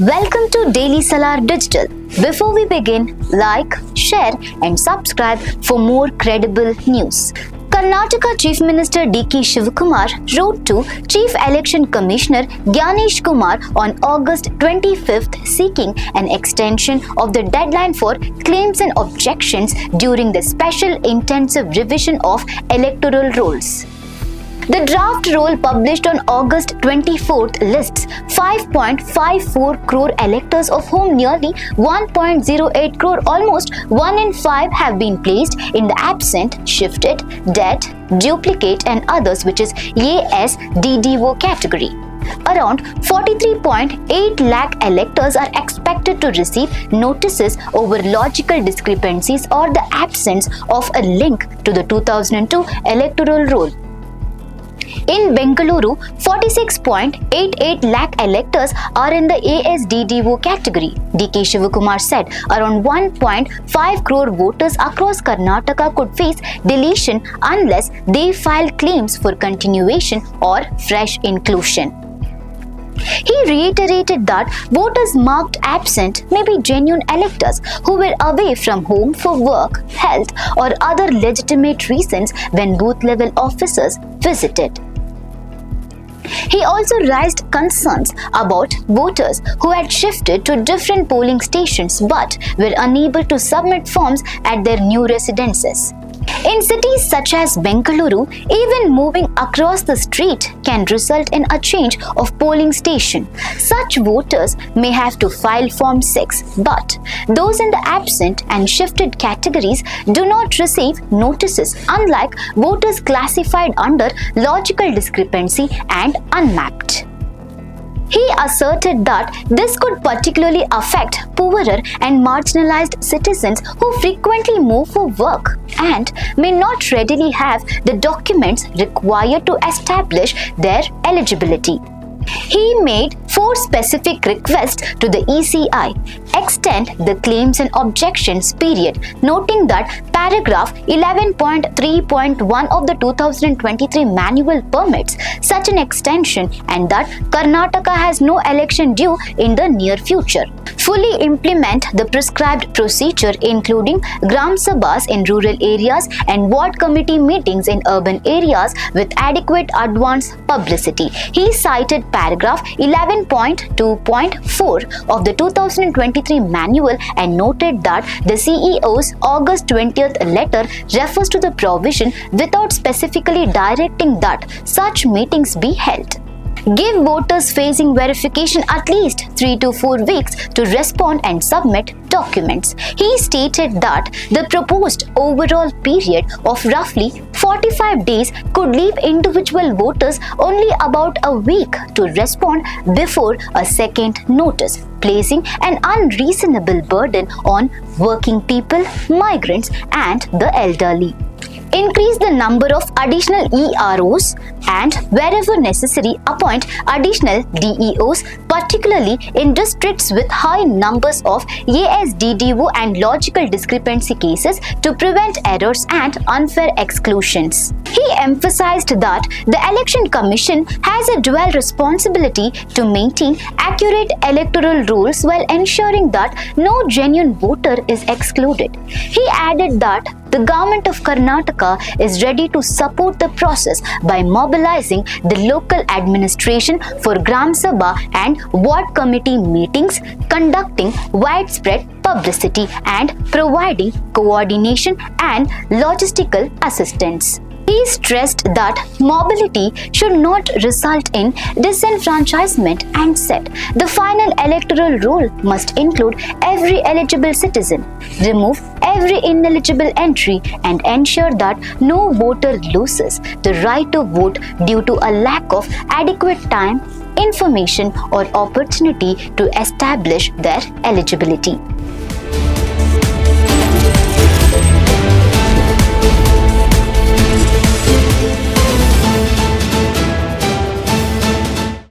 Welcome to Daily Salar Digital. Before we begin, like, share and subscribe for more credible news. Karnataka Chief Minister D.K. Shivakumar wrote to Chief Election Commissioner Gyanesh Kumar on August 25th seeking an extension of the deadline for claims and objections during the special intensive revision of electoral rolls. The draft roll published on August 24th lists 5.54 crore electors, of whom nearly 1.08 crore, almost 1 in 5, have been placed in the absent, shifted, dead, duplicate and others, which is ASDDO category. Around 43.8 lakh electors are expected to receive notices over logical discrepancies or the absence of a link to the 2002 electoral roll. In Bengaluru, 46.88 lakh electors are in the ASDDO category. D.K. Shivakumar said around 1.5 crore voters across Karnataka could face deletion unless they file claims for continuation or fresh inclusion. He reiterated that voters marked absent may be genuine electors who were away from home for work, health, or other legitimate reasons when booth-level officers visited. He also raised concerns about voters who had shifted to different polling stations but were unable to submit forms at their new residences. In cities such as Bengaluru, even moving across the street can result in a change of polling station. Such voters may have to file Form 6, but those in the absent and shifted categories do not receive notices, unlike voters classified under logical discrepancy and unmapped. He asserted that this could particularly affect poorer and marginalized citizens who frequently move for work and may not readily have the documents required to establish their eligibility. He made 4 specific requests to the ECI: extend the claims and objections period, noting that paragraph 11.3.1 of the 2023 manual permits such an extension, and that Karnataka has no election due in the near future. Fully implement the prescribed procedure, including Gram Sabhas in rural areas and ward committee meetings in urban areas with adequate advance publicity. He cited paragraph 11.2.4 of the 2023 manual and noted that the CEO's August 20th letter refers to the provision without specifically directing that such meetings be held. Give voters facing verification at least 3 to 4 weeks to respond and submit documents. He stated that the proposed overall period of roughly 45 days could leave individual voters only about a week to respond before a second notice, placing an unreasonable burden on working people, migrants, and the elderly. Increase the number of additional EROs and, wherever necessary, appoint additional DEOs, particularly in districts with high numbers of ASDDO and logical discrepancy cases, to prevent errors and unfair exclusions. He emphasized that the Election Commission has a dual responsibility to maintain accurate electoral rolls while ensuring that no genuine voter is excluded. He added that the government of Karnataka is ready to support the process by mobilizing the local administration for Gram Sabha and ward committee meetings, conducting widespread publicity and providing coordination and logistical assistance. He stressed that mobility should not result in disenfranchisement and said the final electoral roll must include every eligible citizen, remove every ineligible entry, and ensure that no voter loses the right to vote due to a lack of adequate time, information, or opportunity to establish their eligibility.